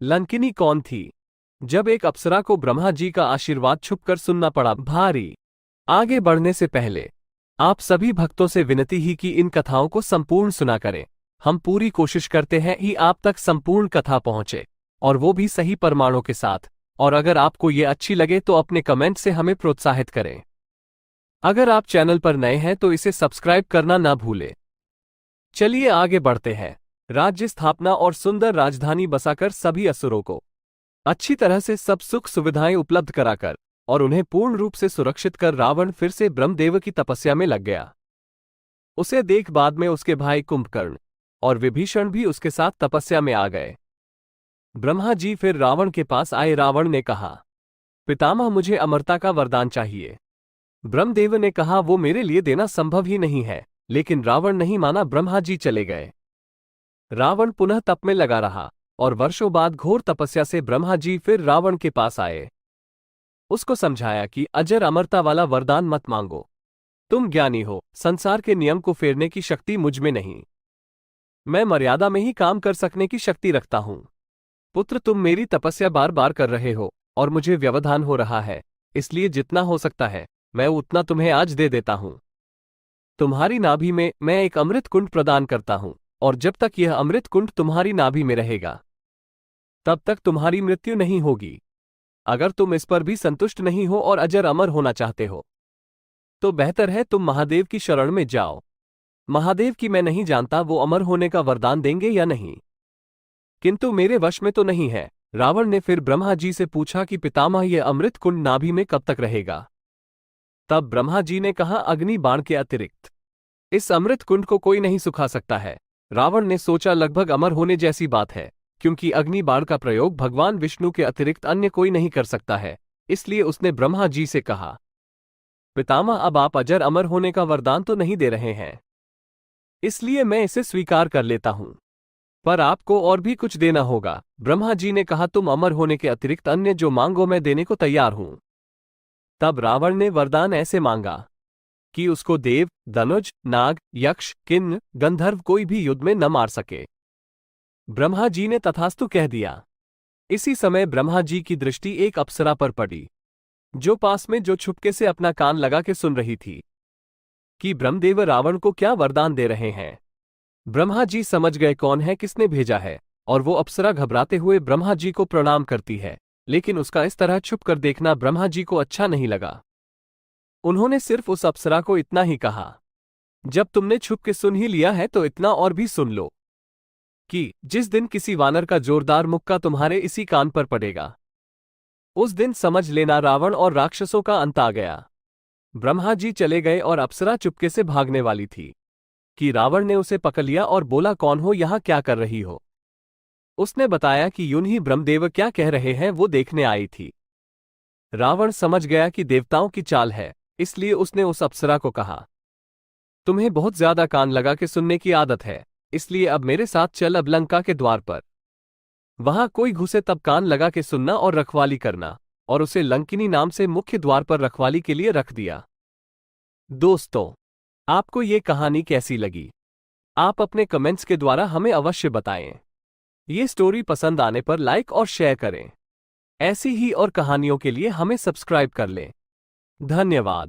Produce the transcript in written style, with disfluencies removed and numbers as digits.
लंकिनी कौन थी? जब एक अप्सरा को ब्रह्मा जी का आशीर्वाद छुपकर सुनना पड़ा। भारी आगे बढ़ने से पहले आप सभी भक्तों से विनती ही कि इन कथाओं को संपूर्ण सुना करें। हम पूरी कोशिश करते हैं कि आप तक संपूर्ण कथा पहुंचे, और वो भी सही प्रमाणों के साथ। और अगर आपको ये अच्छी लगे तो अपने कमेंट से हमें प्रोत्साहित करें। अगर आप चैनल पर नए हैं तो इसे सब्सक्राइब करना ना भूलें। चलिए आगे बढ़ते हैं। राज्य स्थापना और सुंदर राजधानी बसाकर सभी असुरों को अच्छी तरह से सब सुख सुविधाएं उपलब्ध कराकर और उन्हें पूर्ण रूप से सुरक्षित कर रावण फिर से ब्रह्मदेव की तपस्या में लग गया। उसे देख बाद में उसके भाई कुंभकर्ण और विभीषण भी उसके साथ तपस्या में आ गए। ब्रह्मा जी फिर रावण के पास आए। रावण ने कहा, पितामह मुझे अमरता का वरदान चाहिए। ब्रह्मदेव ने कहा, वो मेरे लिए देना संभव ही नहीं है। लेकिन रावण नहीं माना। ब्रह्मा जी चले गए। रावण पुनः तप में लगा रहा और वर्षों बाद घोर तपस्या से ब्रह्मा जी फिर रावण के पास आए। उसको समझाया कि अजर अमरता वाला वरदान मत मांगो। तुम ज्ञानी हो, संसार के नियम को फेरने की शक्ति मुझ में नहीं। मैं मर्यादा में ही काम कर सकने की शक्ति रखता हूं। पुत्र, तुम मेरी तपस्या बार बार कर रहे हो और मुझे व्यवधान हो रहा है, इसलिए जितना हो सकता है मैं उतना तुम्हें आज दे देता हूं। तुम्हारी नाभि में मैं एक अमृत कुंड प्रदान करता हूं, और जब तक यह अमृत कुंड तुम्हारी नाभि में रहेगा तब तक तुम्हारी मृत्यु नहीं होगी। अगर तुम इस पर भी संतुष्ट नहीं हो और अजर अमर होना चाहते हो तो बेहतर है तुम महादेव की शरण में जाओ। महादेव की मैं नहीं जानता वो अमर होने का वरदान देंगे या नहीं, किंतु मेरे वश में तो नहीं है। रावण ने फिर ब्रह्मा जी से पूछा कि पितामह यह अमृत कुंड नाभि में कब तक रहेगा? तब ब्रह्मा जी ने कहा, अग्नि बाण के अतिरिक्त इस अमृत कुंड को कोई नहीं सुखा सकता है। रावण ने सोचा, लगभग अमर होने जैसी बात है, क्योंकि अग्नि बाण का प्रयोग भगवान विष्णु के अतिरिक्त अन्य कोई नहीं कर सकता है। इसलिए उसने ब्रह्मा जी से कहा, पितामह अब आप अजर अमर होने का वरदान तो नहीं दे रहे हैं, इसलिए मैं इसे स्वीकार कर लेता हूं, पर आपको और भी कुछ देना होगा। ब्रह्मा जी ने कहा, तुम अमर होने के अतिरिक्त अन्य जो मांगो मैं देने को तैयार हूं। तब रावण ने वरदान ऐसे मांगा कि उसको देव, धनुज, नाग, यक्ष, किन्न, गंधर्व कोई भी युद्ध में न मार सके। ब्रह्मा जी ने तथास्तु कह दिया। इसी समय ब्रह्मा जी की दृष्टि एक अप्सरा पर पड़ी, जो पास में जो छुपके से अपना कान लगा के सुन रही थी कि ब्रह्मदेव रावण को क्या वरदान दे रहे हैं। ब्रह्मा जी समझ गए कौन है, किसने भेजा है, और वो अप्सरा घबराते हुए ब्रह्मा जी को प्रणाम करती है। लेकिन उसका इस तरह छुप कर देखना ब्रह्मा जी को अच्छा नहीं लगा। उन्होंने सिर्फ उस अप्सरा को इतना ही कहा, जब तुमने छुप के सुन ही लिया है तो इतना और भी सुन लो कि जिस दिन किसी वानर का जोरदार मुक्का तुम्हारे इसी कान पर पड़ेगा, उस दिन समझ लेना रावण और राक्षसों का अंत आ गया। ब्रह्मा जी चले गए और अप्सरा चुपके से भागने वाली थी कि रावण ने उसे पकड़ लिया और बोला, कौन हो, यहां क्या कर रही हो? उसने बताया कि यूं ही ब्रह्मदेव क्या कह रहे हैं वो देखने आई थी। रावण समझ गया कि देवताओं की चाल है, इसलिए उसने उस अप्सरा को कहा, तुम्हें बहुत ज्यादा कान लगा के सुनने की आदत है, इसलिए अब मेरे साथ चल, अब लंका के द्वार पर वहां कोई घुसे तब कान लगा के सुनना और रखवाली करना। और उसे लंकिनी नाम से मुख्य द्वार पर रखवाली के लिए रख दिया। दोस्तों, आपको ये कहानी कैसी लगी? आप अपने कमेंट्स के द्वारा हमें अवश्य बताएं। ये स्टोरी पसंद आने पर लाइक और शेयर करें। ऐसी ही और कहानियों के लिए हमें सब्सक्राइब कर लें। धन्यवाद।